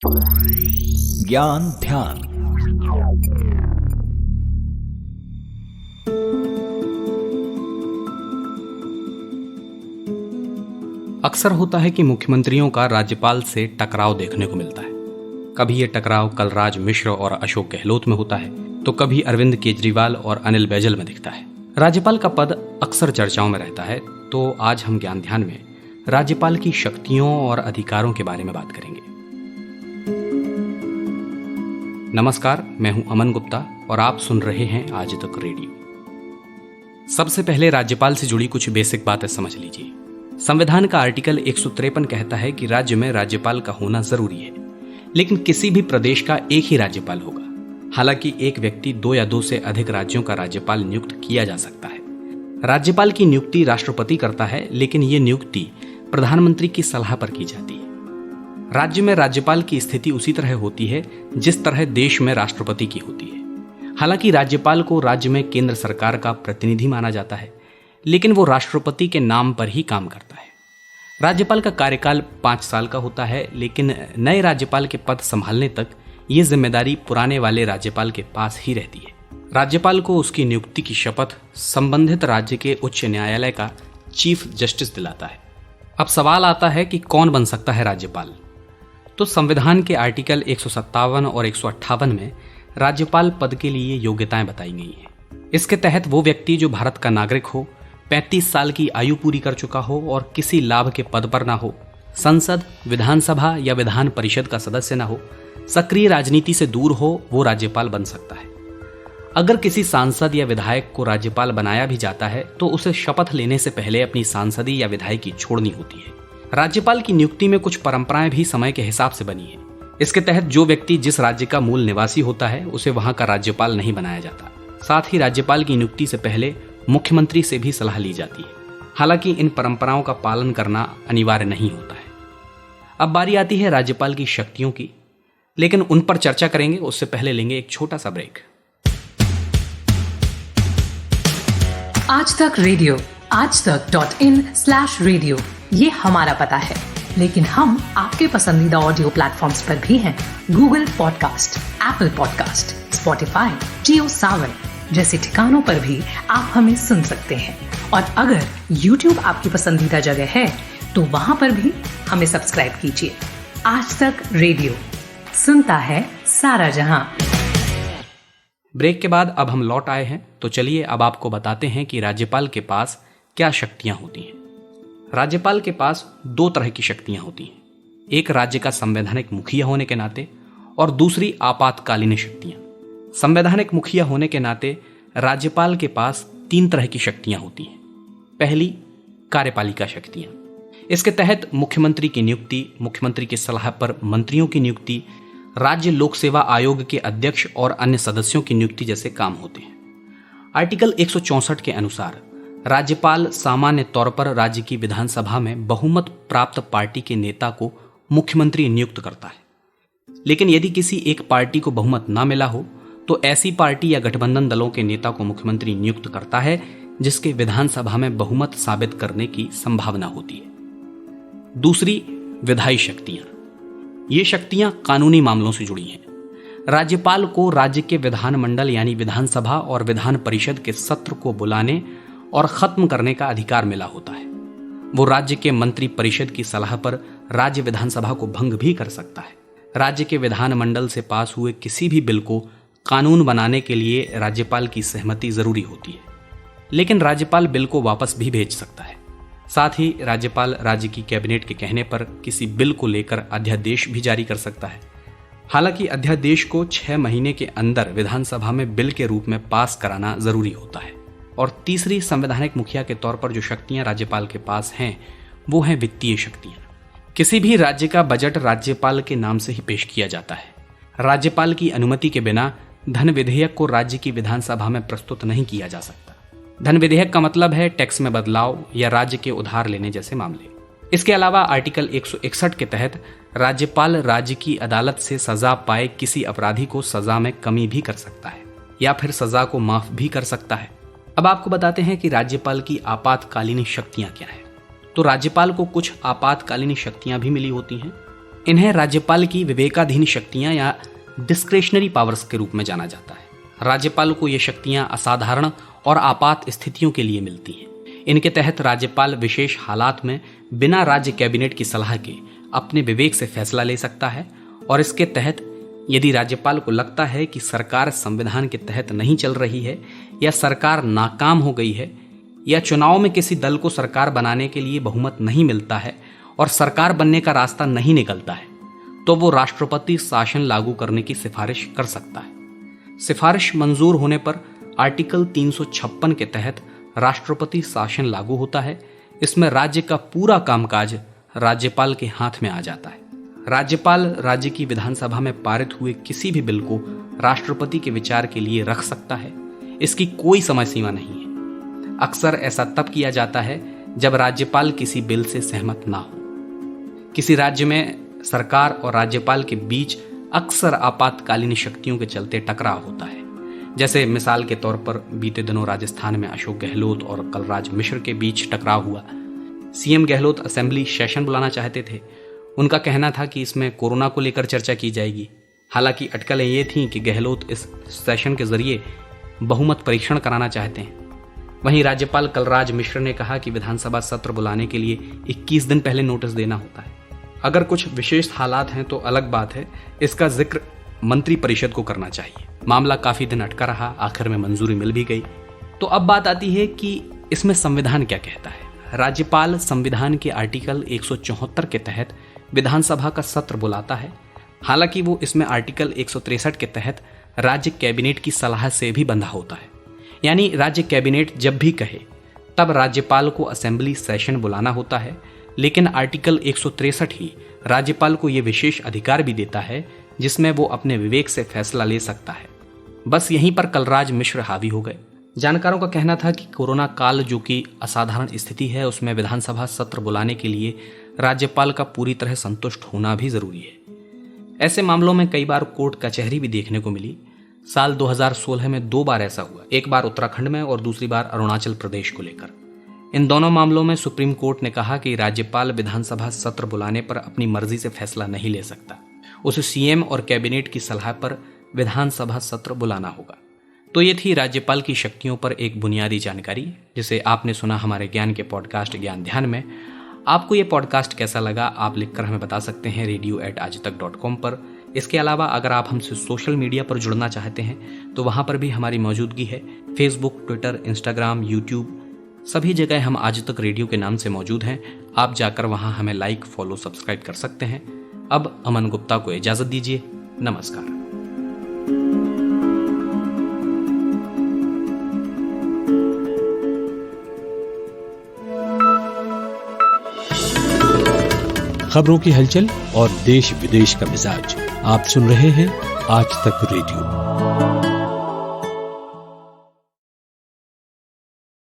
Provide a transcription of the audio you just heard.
ज्ञान ध्यान। अक्सर होता है कि मुख्यमंत्रियों का राज्यपाल से टकराव देखने को मिलता है। कभी ये टकराव कलराज मिश्र और अशोक गहलोत में होता है, तो कभी अरविंद केजरीवाल और अनिल बैजल में दिखता है। राज्यपाल का पद अक्सर चर्चाओं में रहता है, तो आज हम ज्ञान ध्यान में राज्यपाल की शक्तियों और अधिकारों के बारे में बात करेंगे। नमस्कार, मैं हूं अमन गुप्ता और आप सुन रहे हैं आज तक रेडियो। सबसे पहले राज्यपाल से जुड़ी कुछ बेसिक बातें समझ लीजिए। संविधान का आर्टिकल 153 कहता है कि राज्य में राज्यपाल का होना जरूरी है, लेकिन किसी भी प्रदेश का एक ही राज्यपाल होगा। हालांकि एक व्यक्ति 2 या 2 से अधिक राज्यों का राज्यपाल नियुक्त किया जा सकता है। राज्यपाल की नियुक्ति राष्ट्रपति करता है, लेकिन ये नियुक्ति प्रधानमंत्री की सलाह पर की जाती है। राज्य में राज्यपाल की स्थिति उसी तरह होती है जिस तरह देश में राष्ट्रपति की होती है। हालांकि राज्यपाल को राज्य में केंद्र सरकार का प्रतिनिधि माना जाता है, लेकिन वो राष्ट्रपति के नाम पर ही काम करता है। राज्यपाल का कार्यकाल 5 साल का होता है, लेकिन नए राज्यपाल के पद संभालने तक ये जिम्मेदारी पुराने वाले राज्यपाल के पास ही रहती है। राज्यपाल को उसकी नियुक्ति की शपथ संबंधित राज्य के उच्च न्यायालय का चीफ जस्टिस दिलाता है। अब सवाल आता है कि कौन बन सकता है राज्यपाल। तो संविधान के आर्टिकल 157 और 158 में राज्यपाल पद के लिए योग्यताएं बताई गई हैं। इसके तहत वो व्यक्ति जो भारत का नागरिक हो, 35 साल की आयु पूरी कर चुका हो और किसी लाभ के पद पर ना हो, संसद, विधानसभा या विधान परिषद का सदस्य ना हो, सक्रिय राजनीति से दूर हो, वो राज्यपाल बन सकता है। अगर किसी सांसद या विधायक को राज्यपाल बनाया भी जाता है, तो उसे शपथ लेने से पहले अपनी सांसदी या विधायकी छोड़नी होती है। राज्यपाल की नियुक्ति में कुछ परंपराएं भी समय के हिसाब से बनी है। इसके तहत जो व्यक्ति जिस राज्य का मूल निवासी होता है, उसे वहां का राज्यपाल नहीं बनाया जाता। साथ ही राज्यपाल की नियुक्ति से पहले मुख्यमंत्री से भी सलाह ली जाती है। हालांकि इन परंपराओं का पालन करना अनिवार्य नहीं होता है। अब बारी आती है राज्यपाल की शक्तियों की, लेकिन उन पर चर्चा करेंगे, उससे पहले लेंगे एक छोटा सा ब्रेक। आज तक रेडियो aajtak.in/radio ये हमारा पता है, लेकिन हम आपके पसंदीदा ऑडियो प्लेटफॉर्म्स पर भी हैं। Google podcast, Apple podcast, Spotify, Jio Saavn जैसे ठिकानों पर भी आप हमें सुन सकते हैं। और अगर YouTube आपकी पसंदीदा जगह है, तो वहां पर भी हमें सब्सक्राइब कीजिए। आज तक रेडियो सुनता है सारा जहां। ब्रेक के बाद अब हम लौट आए हैं, तो चलिए अब आपको बताते हैं कि राज्यपाल के पास क्या शक्तियां होती हैं। राज्यपाल के पास 2 तरह की शक्तियां होती हैं। एक राज्य का संवैधानिक मुखिया होने के नाते और दूसरी आपातकालीन शक्तियां। संवैधानिक मुखिया होने के नाते राज्यपाल के पास 3 तरह की शक्तियां होती हैं। पहली, कार्यपालिका शक्तियां। इसके तहत मुख्यमंत्री की नियुक्ति, मुख्यमंत्री की सलाह पर मंत्रियों की नियुक्ति, राज्य लोक सेवा आयोग के अध्यक्ष और अन्य सदस्यों की नियुक्ति जैसे काम होते हैं। आर्टिकल 164 के अनुसार राज्यपाल सामान्य तौर पर राज्य की विधानसभा में बहुमत प्राप्त पार्टी के नेता को मुख्यमंत्री नियुक्त करता है। लेकिन यदि किसी एक पार्टी को बहुमत न मिला हो, तो ऐसी पार्टी या गठबंधन दलों के नेता को मुख्यमंत्री नियुक्त करता है जिसके विधानसभा में बहुमत साबित करने की संभावना होती है। दूसरी, विधायी शक्तियां। ये शक्तियां कानूनी मामलों से जुड़ी हैं। राज्यपाल को राज्य के विधानमंडल यानी विधानसभा और विधान परिषद के सत्र को बुलाने और खत्म करने का अधिकार मिला होता है। वो राज्य के मंत्री परिषद की सलाह पर राज्य विधानसभा को भंग भी कर सकता है। राज्य के विधानमंडल से पास हुए किसी भी बिल को कानून बनाने के लिए राज्यपाल की सहमति जरूरी होती है, लेकिन राज्यपाल बिल को वापस भी भेज सकता है। साथ ही राज्यपाल राज्य की कैबिनेट के कहने पर किसी बिल को लेकर अध्यादेश भी जारी कर सकता है। हालांकि अध्यादेश को 6 महीने के अंदर विधानसभा में बिल के रूप में पास कराना जरूरी होता है। और तीसरी, संवैधानिक मुखिया के तौर पर जो शक्तियां राज्यपाल के पास हैं, वो हैं वित्तीय शक्तियां। किसी भी राज्य का बजट राज्यपाल के नाम से ही पेश किया जाता है। राज्यपाल की अनुमति के बिना धन विधेयक को राज्य की विधानसभा में प्रस्तुत नहीं किया जा सकता। धन विधेयक का मतलब है टैक्स में बदलाव या राज्य के उधार लेने जैसे मामले। इसके अलावा आर्टिकल 161 के तहत राज्यपाल राज्य की अदालत से सजा पाए किसी अपराधी को सजा में कमी भी कर सकता है या फिर सजा को माफ भी कर सकता है। अब आपको बताते हैं कि राज्यपाल की आपातकालीन शक्तियां क्या है। तो राज्यपाल को कुछ आपातकालीन शक्तियां भी मिली होती हैं। इन्हें राज्यपाल की विवेकाधीन शक्तियां या डिस्क्रेशनरी पावर्स के रूप में जाना जाता है। राज्यपाल को ये शक्तियां असाधारण और आपात स्थितियों के लिए मिलती हैं। इनके तहत राज्यपाल विशेष हालात में बिना राज्य कैबिनेट की सलाह के अपने विवेक से फैसला ले सकता है, और इसके तहत यदि राज्यपाल को लगता है कि सरकार संविधान के तहत नहीं चल रही है, या सरकार नाकाम हो गई है, या चुनाव में किसी दल को सरकार बनाने के लिए बहुमत नहीं मिलता है और सरकार बनने का रास्ता नहीं निकलता है, तो वो राष्ट्रपति शासन लागू करने की सिफारिश कर सकता है। सिफारिश मंजूर होने पर आर्टिकल 356 के तहत राष्ट्रपति शासन लागू होता है। इसमें राज्य का पूरा कामकाज राज्यपाल के हाथ में आ जाता है। राज्यपाल राज्य की विधानसभा में पारित हुए किसी भी बिल को राष्ट्रपति के विचार के लिए रख सकता है। इसकी कोई समय सीमा नहीं है। अक्सर ऐसा तब किया जाता है जब राज्यपाल किसी बिल से सहमत ना हो। किसी राज्य में सरकार और राज्यपाल के बीच अक्सर आपातकालीन शक्तियों के चलते टकराव होता है। जैसे मिसाल के तौर पर बीते दिनों राजस्थान में अशोक गहलोत और कलराज मिश्र के बीच टकराव हुआ। सीएम गहलोत असेंबली सेशन बुलाना चाहते थे। उनका कहना था कि इसमें कोरोना को लेकर चर्चा की जाएगी। हालांकि अटकलें ये थीं कि गहलोत इस सेशन के जरिए बहुमत परीक्षण कराना चाहते हैं। वहीं राज्यपाल कलराज मिश्र ने कहा कि विधानसभा सत्र बुलाने के लिए 21 दिन पहले नोटिस देना होता है। अगर कुछ विशेष हालात हैं तो अलग बात है, इसका जिक्र मंत्री परिषद को करना चाहिए। मामला काफी दिन अटका रहा, आखिर में मंजूरी मिल भी गई। तो अब बात आती है कि इसमें संविधान क्या कहता है। राज्यपाल संविधान के आर्टिकल 174 के तहत विधानसभा का सत्र बुलाता है। हालांकि वो इसमें आर्टिकल 163 के तहत राज्य कैबिनेट की सलाह से भी बंधा होता है। यानी राज्य कैबिनेट जब भी कहे तब राज्यपाल को असेंबली सेशन बुलाना होता है। लेकिन आर्टिकल 163 ही राज्यपाल को यह विशेष अधिकार भी देता है जिसमें वो अपने विवेक से फैसला ले सकता है। बस यहीं पर कलराज मिश्र हावी हो गए। जानकारों का कहना था कि कोरोना काल जो कि असाधारण स्थिति है, उसमें विधानसभा सत्र बुलाने के लिए राज्यपाल का पूरी तरह संतुष्ट होना भी जरूरी है। ऐसे मामलों में कई बार कोर्ट कचहरी भी देखने को मिली। साल 2016 में 2 बार ऐसा हुआ, एक बार उत्तराखंड में और दूसरी बार अरुणाचल प्रदेश को लेकर। इन दोनों मामलों में सुप्रीम कोर्ट ने कहा कि राज्यपाल विधानसभा सत्र बुलाने पर अपनी मर्जी से फैसला नहीं ले सकता। उसे सीएम और कैबिनेट की सलाह पर विधानसभा सत्र बुलाना होगा। तो ये थी राज्यपाल की शक्तियों पर एक बुनियादी जानकारी, जिसे आपने सुना हमारे ज्ञान के पॉडकास्ट ज्ञान ध्यान में। आपको ये पॉडकास्ट कैसा लगा आप लिखकर हमें बता सकते हैं radio@aajtak.com पर। इसके अलावा अगर आप हमसे सोशल मीडिया पर जुड़ना चाहते हैं तो वहां पर भी हमारी मौजूदगी है। फेसबुक, ट्विटर, इंस्टाग्राम, यूट्यूब, सभी जगह हम आज तक रेडियो के नाम से मौजूद हैं। आप जाकर वहां हमें लाइक, फॉलो, सब्सक्राइब कर सकते हैं। अब अमन गुप्ता को इजाजत दीजिए। नमस्कार। खबरों की हलचल और देश विदेश का मिजाज आप सुन रहे हैं आज तक रेडियो।